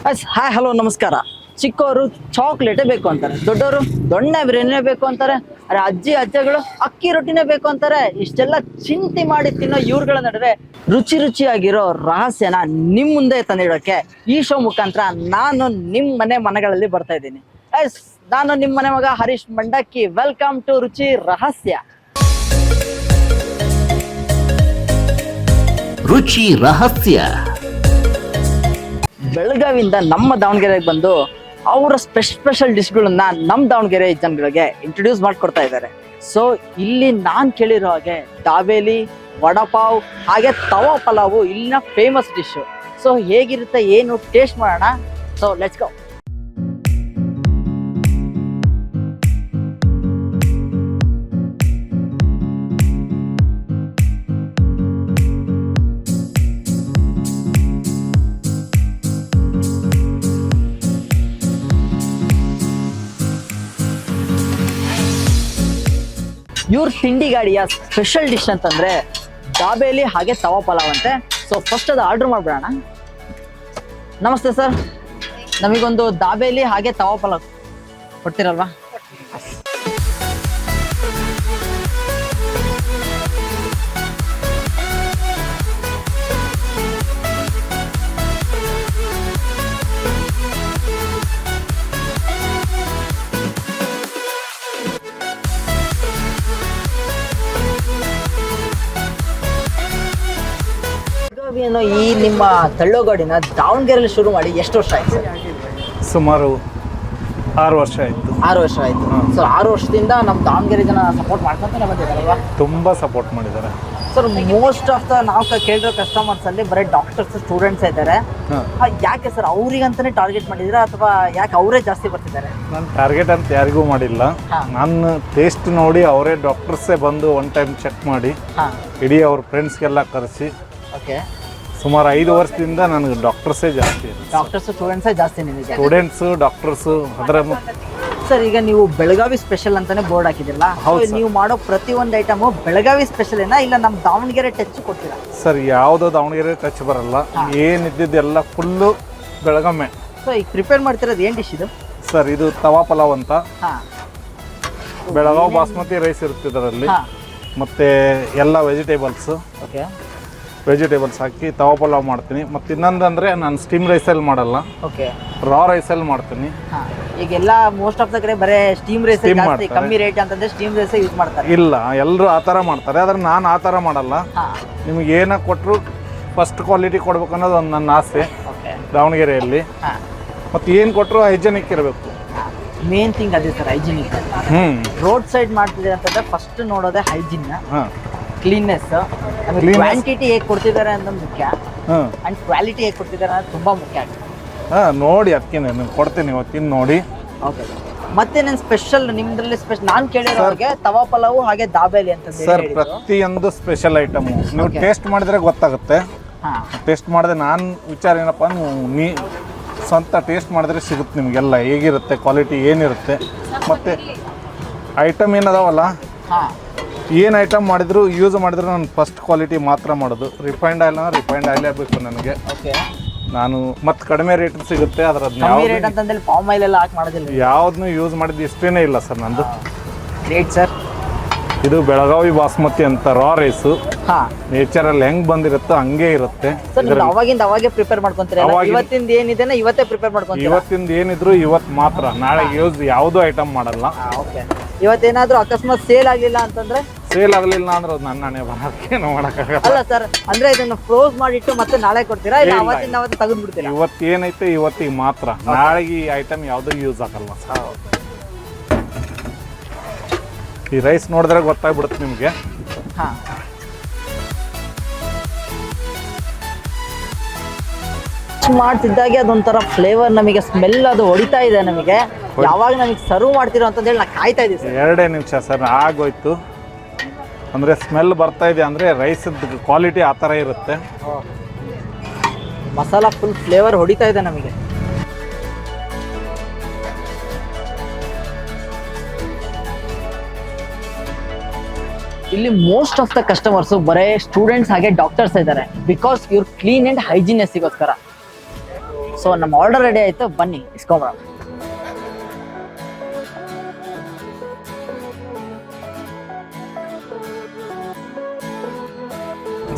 Hi hello ನಮಸ್ಕಾರ. ಚಿಕ್ಕವರು ಚಾಕ್ಲೇಟೇ ಬೇಕು ಅಂತಾರೆ, ದೊಡ್ಡವರು ದೊಣ್ಣೆ ಬಿರಿಯಾನಿನೇ ಬೇಕು ಅಂತಾರೆ, ಅರೆ ಅಜ್ಜಗಳು ಅಕ್ಕಿ ರೊಟ್ಟಿನೇ ಬೇಕು ಅಂತಾರೆ. ಇಷ್ಟೆಲ್ಲ ಚಿಂತೆ ಮಾಡಿ ತಿನ್ನೋ ಇವ್ರುಗಳ ನಡುವೆ ರುಚಿಯಾಗಿರೋ ರಹಸ್ಯನ ನಿಮ್ ಮುಂದೆ ತಂದಿಡೋಕೆ ಈ ಶೋ ಮುಖಾಂತರ ನಾನು ನಿಮ್ ಮನೆಗಳಲ್ಲಿ ಬರ್ತಾ ಇದ್ದೀನಿ. ನಾನು ನಿಮ್ಮ ಮನೆ ಮಗ ಹರೀಶ್ ಮಂಡಕ್ಕಿ. ವೆಲ್ಕಮ್ ಟು ರುಚಿ ರಹಸ್ಯ. ರುಚಿ ರಹಸ್ಯ. ಬೆಳಗಾವಿಯಿಂದ ನಮ್ಮ ದಾವಣಗೆರೆಗೆ ಬಂದು ಅವರ ಸ್ಪೆಷಲ್ ಡಿಶ್ಗಳನ್ನ ನಮ್ಮ ದಾವಣಗೆರೆ ಜನಗಳಿಗೆ ಇಂಟ್ರೊಡ್ಯೂಸ್ ಮಾಡ್ಕೊಡ್ತಾ ಇದ್ದಾರೆ. ಸೊ ಇಲ್ಲಿ ನಾನು ಕೇಳಿರೋ ಹಾಗೆ ದಾಬೇಲಿ, ವಡಪಾವ್ ಹಾಗೆ ತವಾ ಪಲಾವು ಇಲ್ಲಿನ ಫೇಮಸ್ ಡಿಶ್. ಸೊ ಹೇಗಿರುತ್ತೆ ಏನು ಟೇಸ್ಟ್ ಮಾಡೋಣ. So let's go. ಇವ್ರ ತಿಂಡಿ ಗಾಡಿಯ ಸ್ಪೆಷಲ್ ಡಿಶ್ ಅಂತಂದ್ರೆ ದಾಬೇಲಿ ಹಾಗೆ ತವಾ ಪಲಾವ್ ಅಂತೆ. ಸೊ ಫಸ್ಟ್ ಅದು ಆರ್ಡರ್ ಮಾಡ್ಬಿಡೋಣ. ನಮಸ್ತೆ ಸರ್, ನಮಗೊಂದು ದಾಬೇಲಿ ಹಾಗೆ ತವಾ ಪಲಾವ್ ಕೊಡ್ತೀರಲ್ವಾ? ಈ ನಿಮ್ಮ ತಳ್ಳೋಗಾಡಿನ ದಾವಣಗೆರೆಯಲ್ಲಿ ಶುರು ಮಾಡಿ ಎಷ್ಟು ವರ್ಷ ಆಯ್ತು ಸರ್? ಸುಮಾರು 6 ವರ್ಷ ಆಯಿತು. 6 ವರ್ಷ ಆಯ್ತು. ಸೊ 6 ವರ್ಷದಿಂದ ನಮ್ಮ ದಾವಣಗೆರೆ ಜನ ಸಪೋರ್ಟ್ ಮಾಡ್ಕೊಂತಾನೆ ಬಂದಿದ್ದಾರಲ್ವಾ? ತುಂಬ ಸಪೋರ್ಟ್ ಮಾಡಿದ್ದಾರೆ ಸರ್. ಮೋಸ್ಟ್ ಆಫ್ ದ ನಾವು ಕೇಳಿರೋ ಕಸ್ಟಮರ್ಸ್ ಅಲ್ಲಿ ಬರೀ ಡಾಕ್ಟರ್ಸ್ ಸ್ಟೂಡೆಂಟ್ಸ್ ಇದ್ದಾರೆ. ಯಾಕೆ ಸರ್ ಅವ್ರಿಗಂತಾನೆ ಟಾರ್ಗೆಟ್ ಮಾಡಿದ್ದೀರಾ ಅಥವಾ ಯಾಕೆ ಅವರೇ ಜಾಸ್ತಿ ಬರ್ತಿದ್ದಾರೆ? ನಾನು ಟಾರ್ಗೆಟ್ ಅಂತ ಯಾರಿಗೂ ಮಾಡಿಲ್ಲ. ನಾನು ಟೇಸ್ಟ್ ನೋಡಿ ಅವರೇ ಡಾಕ್ಟರ್ಸೇ ಬಂದು ಒನ್ ಟೈಮ್ ಚೆಕ್ ಮಾಡಿ ಇಡೀ ಅವ್ರ ಫ್ರೆಂಡ್ಸ್ಗೆಲ್ಲ ಕರೆಸಿ ಓಕೆ ಸುಮಾರು 5 ವರ್ಷದಿಂದ ನನಗೆ ಡಾಕ್ಟರ್ಸೇ ಜಾಸ್ತಿ. ಡಾಕ್ಟರ್ಸ್ ಸ್ಟೂಡೆಂಟ್ಸೇ ಜಾಸ್ತಿ ನಿಮಗೆ? ಸ್ಟೂಡೆಂಟ್ಸು ಡಾಕ್ಟರ್ಸು ಅದರ. ಸರ್ ಈಗ ನೀವು ಬೆಳಗಾವಿ ಸ್ಪೆಷಲ್ ಅಂತಾನೆ ಬೋರ್ಡ್ ಹಾಕಿದಿರಲ್ಲ, ನೀವು ಮಾಡೋ ಪ್ರತಿಯೊಂದು ಐಟಮು ಬೆಳಗಾವಿ ಸ್ಪೆಷಲ್ ಏನಾ ಇಲ್ಲ ನಮ್ಮ ದಾವಣಗೆರೆ ಟಚ್ ಕೊಡ್ತೀರಾ? ಸರ್ ಯಾವುದೋ ದಾವಣಗೆರೆ ಟಚ್ ಬರಲ್ಲ, ಏನಿದ್ದೆಲ್ಲ ಫುಲ್ಲು ಬೆಳಗಾವಿ. ಸೊ ಈಗ ಪ್ರಿಪೇರ್ ಮಾಡ್ತಿರೋದು ಏನು ಡಿಶ್ ಇದು? ಸರ್ ಇದು ತವಾ ಪಲಾವ್ ಅಂತ. ಬೆಳಗಾವಿ ಬಾಸ್ಮತಿ ರೈಸ್ ಇರುತ್ತೆ ಇದರಲ್ಲಿ, ಮತ್ತು ಎಲ್ಲ ವೆಜಿಟೇಬಲ್ಸು. ಓಕೆ, ವೆಜಿಟೇಬಲ್ಸ್ ಹಾಕಿ ತವಾ ಪಲಾವ್ ಮಾಡ್ತೀನಿ. ಮತ್ತು ಇನ್ನೊಂದು ಅಂದರೆ ನಾನು ಸ್ಟೀಮ್ ರೈಸಲ್ಲಿ ಮಾಡಲ್ಲ, ಓಕೆ ರಾ ರೈಸಲ್ಲಿ ಮಾಡ್ತೀನಿ. ಈಗೆಲ್ಲ ಮೋಸ್ಟ್ ಆಫ್ ದ ಕಡೆ ಬರೇ ಸ್ಟೀಮ್ ರೈಸ್ ಜಾಸ್ತಿ, ಕಮ್ಮಿ ರೇಟ್ ಅಂತಂದ್ರೆ ಸ್ಟೀಮ್ ರೈಸ್ ಯೂಸ್ ಮಾಡ್ತಾರೆ. ಇಲ್ಲ, ಎಲ್ಲರೂ ಆ ಥರ ಮಾಡ್ತಾರೆ, ಆದರೆ ನಾನು ಆ ಥರ ಮಾಡಲ್ಲ. ನಿಮ್ಗೆ ಏನ ಕೊಟ್ಟರು ಫಸ್ಟ್ ಕ್ವಾಲಿಟಿ ಕೊಡ್ಬೇಕು ಅನ್ನೋದು ಒಂದು ನನ್ನ ಆಸೆ ದಾವಣಗೆರೆಯಲ್ಲಿ. ಮತ್ತು ಏನು ಕೊಟ್ಟರು ಹೈಜೆನಿಕ್ ಇರಬೇಕು. ಮೇನ್ ಥಿಂಗ್ ಅದೇ ಸರ್, ಹೈಜಿನಿಕ್. ರೋಡ್ ಸೈಡ್ ಮಾಡ್ತಿದ್ದಾರೆ ಅಂತಂದ್ರೆ ಫಸ್ಟ್ ನೋಡೋದೇ ಹೈಜಿನ್, ಕ್ಲೀನ್ನೆಸ್. ಕ್ವಾಂಟಿಟಿ ಹೇಗೆ ಕೊಡ್ತಿದ್ದಾರೆ ಅನ್ನೋದು ಮುಖ್ಯ, ಅಂಡ್ ಕ್ವಾಲಿಟಿ ಹೇಗೆ ಕೊಡ್ತಿದ್ದಾರೆ ಅನ್ನೋದು ತುಂಬಾ ಮುಖ್ಯ ಆಗುತ್ತೆ. ನೋಡಿ ಅದಕ್ಕೆ ನಾನು ಕೊಡ್ತೀನಿ ಇವತ್ತಿನ ನೋಡಿ. ಓಕೆ, ಮತ್ತೆ ನಾನು ಸ್ಪೆಷಲ್ ನಿಮ್ದ್ರಲ್ಲಿ ಸ್ಪೆಷಲ್ ನಾನು ಕೇಳಿರೋರಿಗೆ ತವಾ ಪಲಾವು ಹಾಗೆ ದಾಬೇಲಿ ಅಂತ ಸರ್. ಪ್ರತಿಯೊಂದು ಸ್ಪೆಷಲ್ ಐಟಮ್ ನೀವು ಟೇಸ್ಟ್ ಮಾಡಿದ್ರೆ ಗೊತ್ತಾಗುತ್ತೆ. ಟೇಸ್ಟ್ ಮಾಡಿದ್ರೆ ನಾನು ವಿಚಾರ ಏನಪ್ಪ, ನೀ ಸ್ವಂತ ಟೇಸ್ಟ್ ಮಾಡಿದ್ರೆ ಸಿಗುತ್ತೆ ನಿಮಗೆಲ್ಲ ಹೇಗಿರುತ್ತೆ, ಕ್ವಾಲಿಟಿ ಏನಿರುತ್ತೆ. ಮತ್ತು ಐಟಮ್ ಏನದಾವಲ್ಲ, ಏನು ಐಟಮ್ ಮಾಡಿದ್ರು ಯೂಸ್ ಮಾಡಿದ್ರು ನಾನು ಫಸ್ಟ್ ಕ್ವಾಲಿಟಿ ಮಾತ್ರ ಮಾಡೋದು. ರಿಫೈಂಡ್ ಆಯಿಲೇ ಬೇಕು ನನಗೆ. ನಾನು ಮತ್ತು ಕಡಿಮೆ ರೇಟ್ ಸಿಗುತ್ತೆ ಅದರದ್ದು. ರೇಟ್ ಅಂತಂದ್ರೆ ಪಾಮ್ ಆಯಿಲ್ ಎಲ್ಲ ಹಾಕಿ ಮಾಡೋದಿಲ್ಲ, ಯಾವುದನ್ನು ಯೂಸ್ ಮಾಡಿದ್ದು ಇಷ್ಟೇನೇ ಇಲ್ಲ ಸರ್ ನಂದು. ರೇಟ್ ಸರ್, ಇದು ಬೆಳಗಾವಿ ಬಾಸ್ಮತಿ ಅಂತ ರಾ ರೈಸು. ನೇಚರಲ್ಲಿ ಹೆಂಗ್ ಬಂದಿರುತ್ತೋ ಹಂಗೆ ಇರುತ್ತೆ. ಅವಾಗಿಂದ ಅವಾಗೆ ಪ್ರಿಪೇರ್ ಮಾಡ್ಕೊಂತೀರಾ? ಇವತ್ತಿಂದ ಏನಿದೆ ಇವತ್ತೇ ಪ್ರಿಪೇರ್ ಮಾಡ್ಕೊಂತೀರಾ? ಇವತ್ತಿಂದ ಏನಿದ್ರು ಇವತ್ತು ಮಾತ್ರ, ನಾಳೆ ಯೂಸ್ ಯಾವುದೂ ಐಟಮ್ ಮಾಡಲ್ಲ. ಇವತ್ತೇನಾದ್ರೂ ಅಕಸ್ಮಾತ್ ಸೇಲ್ ಆಗ್ಲಿಲ್ಲ ಅಂತಂದ್ರೆ? ಸೇಲ್ ಆಗಲಿಲ್ಲ ಅಂದ್ರೆ ಅದು ನನ್ನ ಹಣೆ ಬರೋಕ್ಕೆ ಮಾಡೋಕ್ಕಾಗಲ್ಲ. ಅಲ್ಲ ಸರ್, ಅಂದ್ರೆ ಇದನ್ನ ಫ್ರೋಸ್ ಮಾಡಿಟ್ಟು ಮತ್ತೆ ನಾಳೆ ಕೊಡ್ತೀರಾ ಇಲ್ಲ ಅವತ್ತಿಂದ ಅವತ್ತು ತೆಗೆದು ಬಿಡ್ತೀರಾ? ಇವತ್ತು ಏನೈತೆ ಇವತ್ತಿಗೆ ಮಾತ್ರ, ನಾಳೆಗೆ ಈ ಐಟಮ್ ಯಾವುದೂ ಯೂಸ್ ಆಗಲ್ಲ ಸರ್. ಈ ರೈಸ್ ನೋಡಿದ್ರೆ ಗೊತ್ತಾಗ್ಬಿಡುತ್ತೆ ನಿಮಗೆ. ಮಾಡ್ತಿದ್ದಾಗೆ ಅದೊಂಥರ ಫ್ಲೇವರ್ ನಮಗೆ ಸ್ಮೆಲ್ ಅದು ಹೊಡಿತಾ ಇದೆ ನಮಗೆ. ಯಾವಾಗ ನಮಗೆ ಸರ್ವ್ ಮಾಡ್ತಿರೋ ಅಂತ ಹೇಳಿ ನಾ ಕಾಯ್ತಾ ಇದ್ದೀವಿ ಸರ್. 2 ನಿಮಿಷ ಸರ್ ಆಗೋಯ್ತು. ಅಂದರೆ ಸ್ಮೆಲ್ ಬರ್ತಾ ಇದೆ ಅಂದರೆ ರೈಸದ ಕ್ವಾಲಿಟಿ ಆ ಥರ ಇರುತ್ತೆ. ಮಸಾಲ ಫುಲ್ ಫ್ಲೇವರ್ ಹೊಡಿತಾ ಇದೆ ನಮಗೆ. ಇಲ್ಲಿ ಮೋಸ್ಟ್ ಆಫ್ ದ ಕಸ್ಟಮರ್ಸ್ ಬರೇ ಸ್ಟೂಡೆಂಟ್ಸ್ ಹಾಗೆ ಡಾಕ್ಟರ್ಸ್ ಇದ್ದಾರೆ, ಬಿಕಾಸ್ ಇವ್ರು ಕ್ಲೀನ್ ಅಂಡ್ ಹೈಜಿನೆಸ್ಸಿಗೋಸ್ಕರ. ಸೊ ನಮ್ಮ ಆರ್ಡರ್ ರೆಡಿ ಆಯ್ತು, ಬನ್ನಿ ಇಸ್ಕೊಂಬರೋಣ.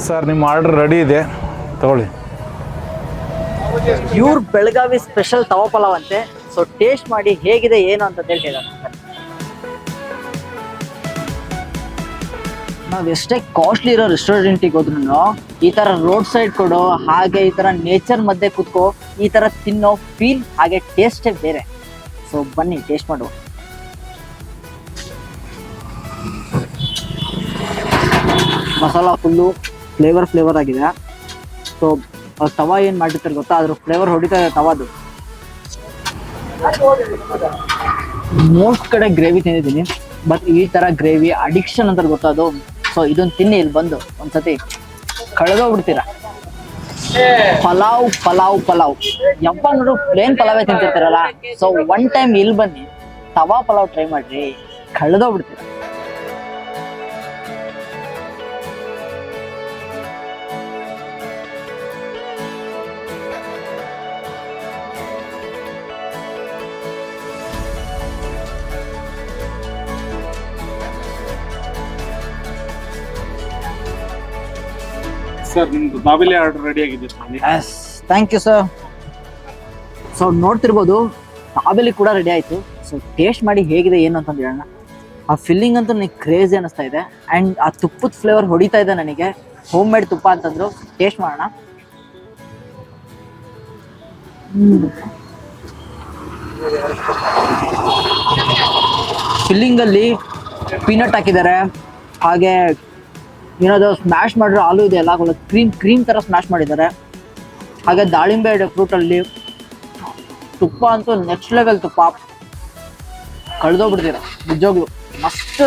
ಸರ್ ನಿಮ್ಮ ಆರ್ಡರ್ ರೆಡಿ ಇದೆ, ತಗೊಳ್ಳಿ. ಪ್ಯೂರ್ ಬೆಳಗಾವಿ ಸ್ಪೆಷಲ್ ತವಾ ಪಲಾವ್ ಅಂತೆ. ಸೊ ಟೇಸ್ಟ್ ಮಾಡಿ ಹೇಗಿದೆ ಏನು ಅಂತ ಹೇಳ್ತಿದ್ದಾರೆ. ನಾವ್ ಎಷ್ಟೇ ಕಾಸ್ಟ್ಲಿ ಇರೋ ರೆಸ್ಟೋರೆಂಟಿಗೆ ಹೋದ್ರು ಈ ತರ ರೋಡ್ ಸೈಡ್ ಕೊಡೋ ಹಾಗೆ ಈ ತರ ನೇಚರ್ ಮಧ್ಯೆ ಕುತ್ಕೋ ಈ ತರ ತಿನ್ನೋ ಫೀಲ್ ಹಾಗೆ ಟೇಸ್ಟೇ ಬೇರೆ. ಸೊ ಬನ್ನಿ ಟೇಸ್ಟ್ ಮಾಡುವ. ಮಸಾಲ ಫುಲ್ಲು ಫ್ಲೇವರ್ ಆಗಿದೆ. ಸೊ ತವಾ ಏನ್ ಮಾಡಿರ್ತಾರೆ ಗೊತ್ತಾ, ಅದ್ರ ಫ್ಲೇವರ್ ಹೊಡಿತಾ ಇದೆ ತವಾದು. ಮೋಸ್ಟ್ ಕಡೆ ಗ್ರೇವಿ ತಿಂದಿದ್ದೀನಿ, ಬಟ್ ಈ ತರ ಗ್ರೇವಿ ಅಡಿಕ್ಷನ್ ಅಂತ ಗೊತ್ತದು. ಸೊ ಇದನ್ನ ತಿನ್ನಿ, ಇಲ್ಲಿ ಬಂದು ಒಂದ್ಸತಿ ಕಳೆದೋಗ್ಬಿಡ್ತೀರಾ. ಪಲಾವ್ ಪಲಾವ್ ಪಲಾವ್ ಯಾವಾಗ ನೋಡ್ರು ಪ್ಲೇನ್ ಪಲಾವೇ ತಿಂತಿರ್ತಾರಲ್ಲ. ಸೊ ಒನ್ ಟೈಮ್ ಇಲ್ಲಿ ಬನ್ನಿ, ತವಾ ಪಲಾವ್ ಟ್ರೈ ಮಾಡ್ರಿ, ಕಳೆದೋಗ್ಬಿಡ್ತೀರಾ. ಸರ್ ನಿಮ್ದು ದಾಬೇಲಿ ಆರ್ಡರ್ ರೆಡಿ ಆಗಿದೆ. Thank you sir. ಸೊ ನೋಡ್ತಿರ್ಬೋದು ದಾಬೇಲಿ ಕೂಡ ರೆಡಿ ಆಯ್ತು. ಸೊ ಟೇಸ್ಟ್ ಮಾಡಿ ಹೇಗಿದೆ ಏನು ಅಂತಂದು ಹೇಳೋಣ. ಆ ಫಿಲ್ಲಿಂಗ್ ಅಂತೂ ನನಗೆ ಕ್ರೇಜಿ ಅನ್ನಿಸ್ತಾ ಇದೆ. ಆ್ಯಂಡ್ ಆ ತುಪ್ಪದ ಫ್ಲೇವರ್ ಹೊಡಿತಾ ಇದೆ ನನಗೆ. ಹೋಮ್ ಮೇಡ್ ತುಪ್ಪ ಅಂತಂದ್ರು. ಟೇಸ್ಟ್ ಮಾಡೋಣ. ಫಿಲ್ಲಿಂಗಲ್ಲಿ ಪೀನಟ್ ಹಾಕಿದ್ದಾರೆ, ಹಾಗೆ ಏನಾದ್ರು ಸ್ಮ್ಯಾಶ್ ಮಾಡಿರೋ ಆಲೂ ಇದೆಯಲ್ಲ ಕ್ರೀಮ್ ಥರ ಸ್ಮ್ಯಾಶ್ ಮಾಡಿದ್ದಾರೆ. ಹಾಗೆ ದಾಳಿಂಬೆ ಇದೆ ಫ್ರೂಟಲ್ಲಿ. ತುಪ್ಪ ಅಂತೂ ನೆಕ್ಸ್ಟ್ ಲೆವೆಲ್ ತುಪ್ಪ, ಕಳೆದೋಗ್ಬಿಡ್ತೀರ ನಿಜವಾಗ್ಲು. ಮಸ್ತ್,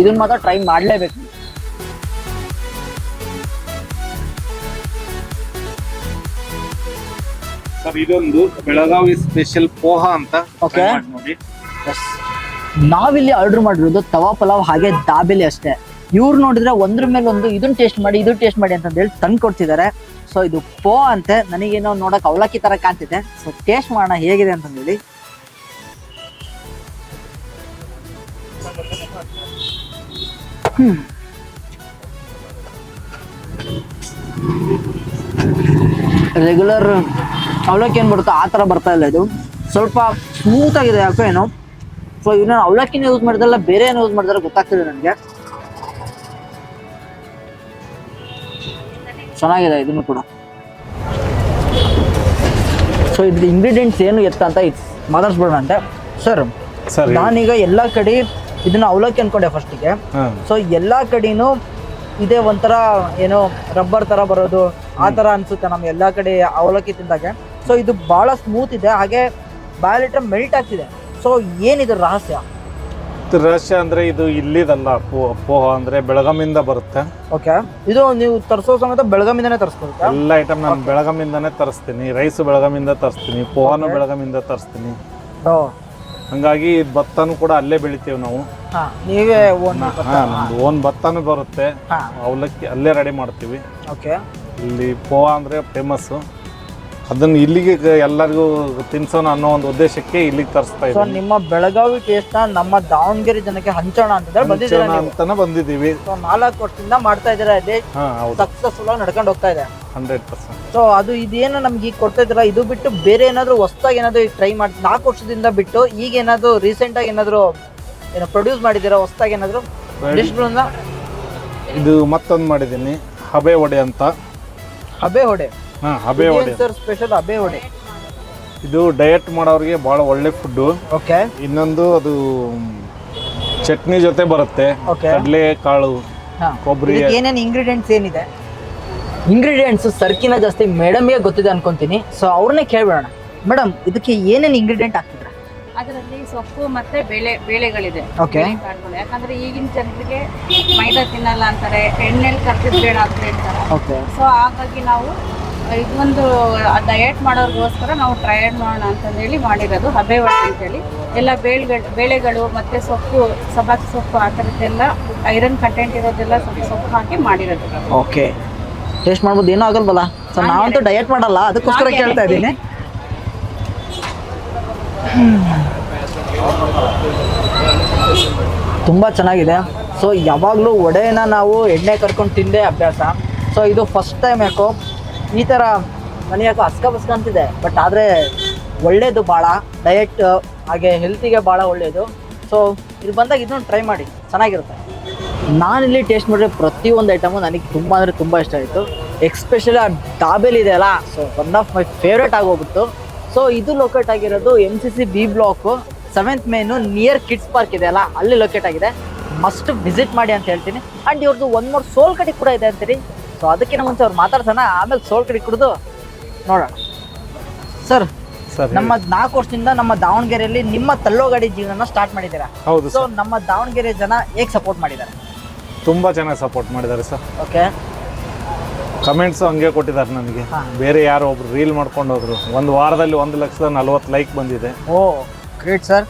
ಇದನ್ನ ಮಾತ್ರ ಟ್ರೈ ಮಾಡಲೇಬೇಕು. ಸರ್ ಇದೊಂದು ಬೆಳಗಾವಿ ಸ್ಪೆಷಲ್ ಪೋಹ ಅಂತ. ಓಕೆ, ನೋಡಿ. ನಾವಿಲ್ಲಿ ಆರ್ಡರ್ ಮಾಡಿರೋದು ತವಾ ಪಲಾವ್ ಹಾಗೆ ದಾಬೇಲಿ ಅಷ್ಟೇ. ಇವ್ರು ನೋಡಿದ್ರೆ ಒಂದ್ರ ಮೇಲೆ ಒಂದು ಇದನ್ನ ಟೇಸ್ಟ್ ಮಾಡಿ ಅಂತ ಹೇಳಿ ತಂದು ಕೊಡ್ತಿದ್ದಾರೆ. ಸೊ ಇದು ಪೋ ಅಂತೆ. ನನಗೇನೋ ನೋಡಕ್ ಅವಲಕ್ಕಿ ತರ ಕಾಣ್ತಿದೆ. ಸೊ ಟೇಸ್ಟ್ ಮಾಡೋಣ ಹೇಗಿದೆ ಅಂತಂದೇಳಿ. ರೆಗ್ಯುಲರ್ ಅವಲಕ್ಕಿ ಏನ್ ಬರುತ್ತೋ ಆ ತರ ಬರ್ತಾ ಇಲ್ಲ, ಇದು ಸ್ವಲ್ಪ ಸ್ಮೂತ್ ಆಗಿದೆ ಯಾಕೋ ಏನೋ. ಸೊ ಇದನ್ನ ಅವಲಕ್ಕಿನ ಯೂಸ್ ಮಾಡಿದಲ್ಲ, ಬೇರೆ ಏನೋ ಯೂಸ್ ಮಾಡಿದ್ರೆ ಗೊತ್ತಾಗ್ತಿದೆ ನನಗೆ. ಚೆನ್ನಾಗಿದೆ ಇದನ್ನು ಕೂಡ. ಸೊ ಇದ್ರ ಇಂಗ್ರೀಡಿಯೆಂಟ್ಸ್ ಏನು ಎತ್ತ ಅಂತ ಮಾತಾಡ್ಸ್ಬಿಡೋಣ ಅಂತೆ. ಸರ್ ನಾನೀಗ ಎಲ್ಲ ಕಡೆ ಇದನ್ನ ಅವಲಕ್ಕಿ ಅನ್ಕೊಂಡೆ ಫಸ್ಟಿಗೆ. ಸೊ ಎಲ್ಲ ಕಡೆನೂ ಇದೇ ಒಂಥರ ಏನೋ ರಬ್ಬರ್ ತರ ಬರೋದು ಆ ತರ ಅನ್ಸುತ್ತೆ ನಮ್ಮ ಎಲ್ಲ ಕಡೆ ಅವಲಕ್ಕಿ ತಿಂದಾಗೆ. ಸೊ ಇದು ಬಹಳ ಸ್ಮೂತ್ ಇದೆ, ಹಾಗೆ ಬಾಯಲ್ಲಿಟ್ರೆ ಮೆಲ್ಟ್ ಆಗ್ತಿದೆ. ಸೊ ಏನಿದು ರಹಸ್ಯ? ರಹಸ್ಯ ಅಂದ್ರೆ ಇದು ಇಲ್ಲಿದಲ್ಲ, ಪೋಹ ಅಂದ್ರೆ ಬೆಳಗಾಮಿಂದ ಬರುತ್ತೆ. ಓಕೆ, ಇದು ನೀವು ತರಿಸೋ ಸಮೇತ ಬೆಳಗಾಮಿಂದಾನೆ ತರಿಸ್ಕೊಳ್ತಾ? ಎಲ್ಲ ಐಟಮ್ ನಾನು ಬೆಳಗಾಮಿಂದಾನೆ ತರಿಸ್ತೀನಿ. ರೈಸ್ ಬೆಳಗಾಮಿಂದ ತರಿಸ್ತೀನಿ, ಪೋಹನು ಬೆಳಗಾಮಿಂದ ತರಿಸ್ತೀನಿ. ಹಂಗಾಗಿ ಭತ್ತನೂ ಕೂಡ ಅಲ್ಲೇ ಬೆಳಿತೀವಿ ನಾವು. ನೀವೇ ನಮ್ದು ಓನ್ ಭತ್ತನೂ ಬರುತ್ತೆ. ಅವಲಕ್ಕಿ ಅಲ್ಲೇ ರೆಡಿ ಮಾಡ್ತೀವಿ. ಓಕೆ, ಇಲ್ಲಿ ಪೋಹ ಅಂದ್ರೆ ಫೇಮಸ್. ಅದನ್ನ ಇಲ್ಲಿಗೆ ಎಲ್ಲರಿಗೂ ತಿನ್ಸೋಣ ಅನ್ನೋ ಒಂದು ಉದ್ದೇಶಕ್ಕೆ ಇಲ್ಲಿಗೆ ತರಿಸ್ತಾ ಇದ್ದೀವಿ. ನಿಮ್ಮ ಬೆಳಗಾವಿ ಟೇಸ್ಟ್ ನಮ್ಮ ದಾವಣಗೆರೆ ಜನಕ್ಕೆ ಹಂಚೋಣ ಅಂತಾನೆ ಬಂದಿದ್ದೀವಿ. 4 ವರ್ಷದಿಂದ ಮಾಡ್ತಾ ಇದ್ದೀರಾ, ಅದೇ ಸಕ್ಸಸ್ಫುಲ್ ಆಗಿ ನಡ್ಕೊಂಡು ಹೋಗ್ತಾ ಇದೆ 100%. ಸೊ ಅದು ಇದೇನು ನಮ್ಗೆ ಈಗ ಕೊಡ್ತಾ ಇದ್ದೀರಾ, ಇದು ಬಿಟ್ಟು ಬೇರೆ ಏನಾದ್ರು ಹೊಸದಾಗಿ ಏನಾದ್ರು ಟ್ರೈ ಮಾಡಿ 4 ವರ್ಷದಿಂದ ಬಿಟ್ಟು ಈಗ ಏನಾದ್ರು ರೀಸೆಂಟ್ ಆಗಿ ಏನಾದ್ರು ಏನೋ ಪ್ರೊಡ್ಯೂಸ್ ಮಾಡಿದ್ದೀರಾ ಹೊಸದಾಗಿ ಏನಾದ್ರು ಡಿಶ್ಗಳನ್ನ? ಇದು ಮತ್ತೊಂದು ಮಾಡಿದ್ದೀನಿ, ಹಬೆ ವಡೆ ಅಂತ. ಹಬೆ ವಡೆ? ಹಬೆ ವಡೆ ಸರ್ ಸ್ಪೆಷಲ್ ಹಬೆ ವಡೆ. ಇದು ಡಯಟ್ ಮಾಡೋರಿಗೆ ಬಹಳ ಒಳ್ಳೆ ಫುಡ್. ಓಕೆ, ಇನ್ನೊಂದು ಅದು ಚಟ್ನಿ ಜೊತೆ ಬರುತ್ತೆ. ಕಡಲೆ ಕಾಳು, ಕೊಬ್ಬರಿ. ಏನೇನು ಇಂಗ್ರೀಡಿಯೆಂಟ್ಸ್ ಏನಿದೆ? ಇಂಗ್ರೀಡಿಯೆಂಟ್ಸ್ ಸರ್ಕಿನ ಜಾಸ್ತಿ ಮೇಡಮ್ಗೆ ಗೊತ್ತಿದೆ ಅನ್ಕೊಂತೀನಿ. ಸೊ ಅವ್ರನ್ನೇ ಕೇಳ್ಬಿಡೋಣ. ಮೇಡಮ್, ಇದಕ್ಕೆ ಏನೇನು ಇಂಗ್ರೀಡಿಯೆಂಟ್ ಹಾಕ್ತಿದ್ರ? ಅದರಲ್ಲಿ ಸೊಪ್ಪು ಮತ್ತೆ ಬೇಳೆಗಳಿದೆ. ಓಕೆ, ಯಾಕಂದ್ರೆ ಈಗಿನ ಜನರಿಗೆ ಮೈದಾ ತಿನ್ನಲ್ಲ ಅಂತಾರೆ, ಎಣ್ಣೆಲಿ ಕರ್ದಿದ್ ಬೇಡ ಅಂತ ಹೇಳ್ತಾರೆ. ಓಕೆ, ಸೊ ಹಾಗಾಗಿ ನಾವು ಇದೊಂದು ಡಯಟ್ ಮಾಡೋರ್ಗೋಸ್ಕರ ನಾವು ಟ್ರೈ ಮಾಡೋಣ ಅಂತಂದೇಳಿ ಮಾಡಿರೋದು ಹಬೆ ವಡೆ ಅಂತೇಳಿ. ಎಲ್ಲ ಬೇಳೆಗಳು ಮತ್ತೆ ಸೊಪ್ಪು, ಸಬ್ಬಾಕಿ ಸೊಪ್ಪು ಆ ಥರದ್ದೆಲ್ಲ ಐರನ್ ಕಂಟೆಂಟ್ ಇರೋದೆಲ್ಲ ಸೊಪ್ಪು ಹಾಕಿ ಮಾಡಿರೋದು. ಓಕೆ, ಟೇಸ್ಟ್ ಮಾಡ್ಬೋದು, ಏನೂ ಆಗಲ್ವಲ್ಲ? ಸೊ ನಾವಂತೂ ಡಯಟ್ ಮಾಡಲ್ಲ, ಅದಕ್ಕೋಸ್ಕರ ಕೇಳ್ತಾ ಇದ್ದೀನಿ. ತುಂಬ ಚೆನ್ನಾಗಿದೆ. ಸೊ ಯಾವಾಗಲೂ ವಡೆನ ನಾವು ಎಣ್ಣೆ ಕರ್ಕೊಂಡು ತಿಂದೇ ಅಭ್ಯಾಸ. ಸೊ ಇದು ಫಸ್ಟ್ ಟೈಮ್ ಯಾಕೋ ಈ ಥರ ನನಗೆ ಯಾಕೋ ಹಸ್ಕ ಅಂತಿದೆ. ಬಟ್ ಆದರೆ ಒಳ್ಳೆಯದು ಭಾಳ, ಡಯಟ್ ಹಾಗೆ ಹೆಲ್ತಿಗೆ ಭಾಳ ಒಳ್ಳೆಯದು. ಸೊ ಇಲ್ಲಿ ಬಂದಾಗ ಇದನ್ನು ಟ್ರೈ ಮಾಡಿ, ಚೆನ್ನಾಗಿರುತ್ತೆ. ನಾನಿಲ್ಲಿ ಟೇಸ್ಟ್ ಮಾಡಿದ್ರೆ ಪ್ರತಿಯೊಂದು ಐಟಮು ನನಗೆ ತುಂಬ ಅಂದರೆ ತುಂಬ ಇಷ್ಟ ಆಯಿತು. ಎಕ್ಸ್ಪೆಷಲಿ ಆ ಡಾಬೆಲ್ ಇದೆ ಅಲ್ಲ, so one of my favourite ಆಗೋಗ್ಬಿಟ್ಟು. ಸೊ ಇದು ಲೊಕೇಟ್ ಆಗಿರೋದು MCC B block 7th main near kids park ಇದೆ ಅಲ್ಲ, ಅಲ್ಲಿ ಲೊಕೇಟ್ ಆಗಿದೆ. ಮಸ್ಟ್ ವಿಸಿಟ್ ಮಾಡಿ ಅಂತ ಹೇಳ್ತೀನಿ. ಆ್ಯಂಡ್ ಇವ್ರದ್ದು ಒಂದು ಮೂರು ಸೋಲ್ ಕಡೆ ಕೂಡ ಇದೆ ಅಂತೀರಿ. ಸೊ ಅದಕ್ಕಿಂತ ಮುಂಚೆ ಅವ್ರು ಮಾತಾಡ್ಸೋಣ, ಆಮೇಲೆ ಸೋಲ್ ಕಡೆ ಕುಡಿದು ನೋಡೋಣ. ಸರ್, ನಮ್ಮ 4 ವರ್ಷದಿಂದ ನಮ್ಮ ದಾವಣಗೆರೆಯಲ್ಲಿ ನಿಮ್ಮ ತಳ್ಳೋಗಾಡಿ ಜೀವನ ಸ್ಟಾರ್ಟ್ ಮಾಡಿದ್ದೀರಾ. ಹೌದು ಸೊ ನಮ್ಮ ದಾವಣಗೆರೆ ಜನ ಹೇಗೆ ಸಪೋರ್ಟ್ ಮಾಡಿದ್ದಾರೆ? ತುಂಬ ಚೆನ್ನಾಗಿ ಸಪೋರ್ಟ್ ಮಾಡಿದ್ದಾರೆ ಸರ್. ಓಕೆ, ಕಮೆಂಟ್ಸು ಹಂಗೆ ಕೊಟ್ಟಿದ್ದಾರೆ ನನಗೆ. ಬೇರೆ ಯಾರೋ ಒಬ್ರು ರೀಲ್ ಮಾಡ್ಕೊಂಡು ಹೋದ್ರು, ಒಂದು ವಾರದಲ್ಲಿ 140 ಲೈಕ್ ಬಂದಿದೆ. ಓ ಗ್ರೇಟ್ ಸರ್.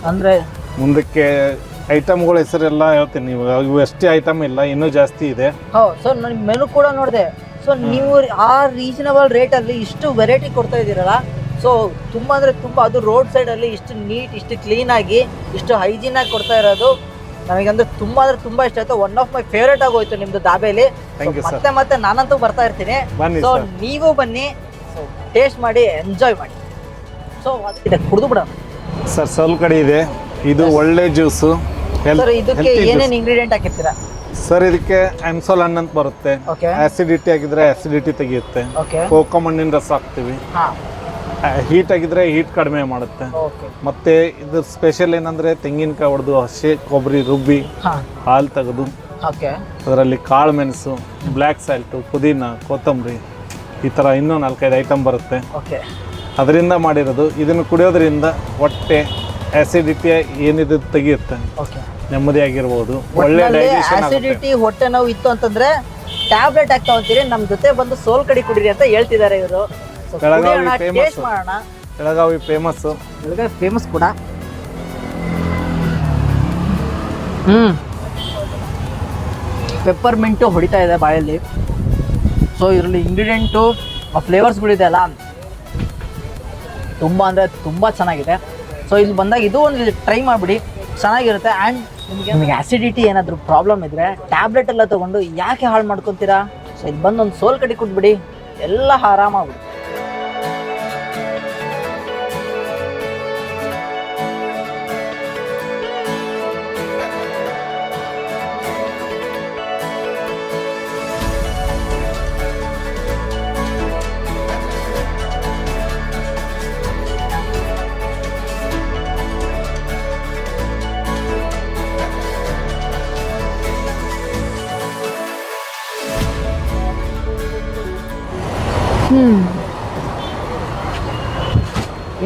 ಅಂದರೆ ಮುಂದಕ್ಕೆ ಐಟಮ್ಗಳ ಹೆಸರೆಲ್ಲ ಹೇಳ್ತೀನಿ, ನೀವು ಇವು ಎಷ್ಟೇ ಐಟಮ್ ಇಲ್ಲ, ಇನ್ನೂ ಜಾಸ್ತಿ ಇದೆ. ಹೌದು ಸರ್, ನಾನು ಮೆನು ಕೂಡ ನೋಡಿದೆ. ಸೊ ನೀವು ಆ ರೀಸನಬಲ್ ರೇಟಲ್ಲಿ ಇಷ್ಟು ವೆರೈಟಿ ಕೊಡ್ತಾ ಇದ್ದೀರಲ್ಲ, ಸೊ ತುಂಬ ಅಂದರೆ ತುಂಬ, ಅದು ರೋಡ್ ಸೈಡಲ್ಲಿ ಇಷ್ಟು ನೀಟ್, ಇಷ್ಟು ಕ್ಲೀನಾಗಿ, ಇಷ್ಟು ಹೈಜೀನಾಗಿ ಕೊಡ್ತಾ ಇರೋದು ನನಗಂದ್ರೆ ತುಂಬ ಅಂದರೆ ತುಂಬ ಇಷ್ಟ ಆಯಿತು. ಒನ್ ಆಫ್ ಮೈ ಫೇವ್ರೇಟ್ ಆಗೋಯ್ತು ನಿಮ್ಮದು ದಾಬೇಲಿ. ಮತ್ತೆ ಮತ್ತೆ ನಾನಂತೂ ಬರ್ತಾ ಇರ್ತೀನಿ. ಸೊ ನೀವು ಬನ್ನಿ, ಸೊ ಟೇಸ್ಟ್ ಮಾಡಿ, ಎಂಜಾಯ್ ಮಾಡಿ. ಸೊ ಇದೆ ಕುಡಿದು ಬಿಡೋಣ ಸರ್. ಸೋಲ್ ಕಡೆ ಇದೆ, ಇದು ಒಳ್ಳೆ ಜ್ಯೂಸು. ಸರ್ ಇದಕ್ಕೆ ಏನೇನು ಇಂಗ್ರೀಡಿಯೆಂಟ್ ಹಾಕಿರ್ತೀರಾ? ಸರ್ ಇದಕ್ಕೆ ಆಮ್ಸೋಲ್ ಹಣ್ಣು ಅಂತ ಬರುತ್ತೆ. ಓಕೆ, ಆಸಿಡಿಟಿ ಆಗಿದ್ರೆ ಆಸಿಡಿಟಿ ತೆಗೆಯುತ್ತೆ. ಓಕೆ, ಕೋಕೋ ಮಣ್ಣಿನ ರಸ ಹಾಕ್ತೀವಿ. ಹಾಂ, ಹೀಟ್ ಆಗಿದ್ರೆ ಹೀಟ್ ಕಡಿಮೆ ಮಾಡುತ್ತೆ. ಓಕೆ, ಮತ್ತೆ ಇದು ಸ್ಪೆಷಲ್ ಏನಂದ್ರೆ ತೆಂಗಿನಕಾಯಿ ಹೊಡೆದು ಹಸಿ ಕೊಬ್ಬರಿ ರುಬ್ಬಿ ಹಾಂ, ಹಾಲು ತೆಗೆದು ಓಕೆ, ಅದರಲ್ಲಿ ಕಾಳು ಮೆಣಸು, ಬ್ಲ್ಯಾಕ್ ಸಾಲ್ಟು, ಪುದೀನ, ಕೊತ್ತಂಬರಿ, ಈ ಥರ ಇನ್ನೂ 4-5 ಐಟಮ್ ಬರುತ್ತೆ. ಓಕೆ, ಅದರಿಂದ ಮಾಡಿರೋದು. ಇದನ್ನು ಕುಡಿಯೋದ್ರಿಂದ ಹೊಟ್ಟೆ ಆಸಿಡಿಟಿ ಏನಿದೆ ತೆಗೆಯುತ್ತೆ, ಓಕೆ. ನೆಮ್ಮದಿಯಾಗಿರ್ಬೋದು, ಒಳ್ಳೆ ಡೈಜೆಷನ್ ಆಗುತ್ತೆ. ಆಸಿಡಿಟಿ, ಹೊಟ್ಟೆ ನೋವು ಇತ್ತು ಅಂತಂದ್ರೆ ಟ್ಯಾಬ್ಲೆಟ್ ಹಾಕ್ತಾ ಹೋಗ್ತೀರಿ, ನಮ್ಮ ಜೊತೆ ಬಂದು ಸೋಲ್ ಕಡಿ ಕುಡಿರಿ ಅಂತ ಹೇಳ್ತಿದ್ದಾರೆ ಇವರು. ಬೆಳಗಾವಿ ಫೇಮಸ್, ಮಾಡೋಣ. ಬೆಳಗಾವಿ ಫೇಮಸ್, ಬೆಳಗಾವಿ ಫೇಮಸ್ ಕೂಡ. ಪೆಪ್ಪರ್ ಮಿಂಟು ಹೊಡಿತಾ ಇದೆ ಬಾಯಲ್ಲಿ. ಸೊ ಇದರಲ್ಲಿ ಇಂಗ್ರೀಡಿಯೆಂಟು ಫ್ಲೇವರ್ಸ್ಗಳಿದೆ ಅಲ್ಲ, ತುಂಬ ಅಂದರೆ ತುಂಬ ಚೆನ್ನಾಗಿದೆ. ಸೊ ಇಲ್ಲಿ ಬಂದಾಗ ಇದು ಒಂದು ಟ್ರೈ ಮಾಡಿಬಿಡಿ, ಚೆನ್ನಾಗಿರುತ್ತೆ. ಆ್ಯಂಡ್ ನಿಮಗೆ ಆ್ಯಸಿಡಿಟಿ ಏನಾದರೂ ಪ್ರಾಬ್ಲಮ್ ಇದ್ದರೆ ಟ್ಯಾಬ್ಲೆಟ್ ಎಲ್ಲ ತೊಗೊಂಡು ಯಾಕೆ ಹಾಳು ಮಾಡ್ಕೊತೀರಾ? ಸೊ ಇಲ್ಲಿ ಬಂದು ಒಂದು ಸೋಲ್ ಕಡಿ ಕುಟ್ಬಿಡಿ, ಎಲ್ಲ ಆರಾಮಾಗ್ಬಿಡಿ.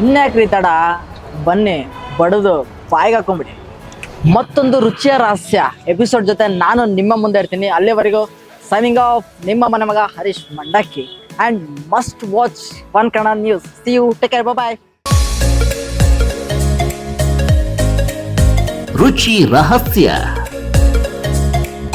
ಇನ್ಯಾಕ್ರಿ ತಡ, ಬನ್ನಿ ಬಡಿದು ಬಾಯಿಗೆ ಹಾಕೊಂಬಿಡಿ. ಮತ್ತೊಂದು ರುಚಿಯ ರಹಸ್ಯ ಎಪಿಸೋಡ್ ಜೊತೆ ನಾನು ನಿಮ್ಮ ಮುಂದೆ ಇರ್ತೀನಿ. ಅಲ್ಲಿವರೆಗೂ ಸೈನಿಂಗ್ ಆಫ್, ನಿಮ್ಮ ಮನೆ ಮಗ Harish Mandakki. And must watch one Kannada news. See you, take care, bye. ರುಚಿ ರಹಸ್ಯ.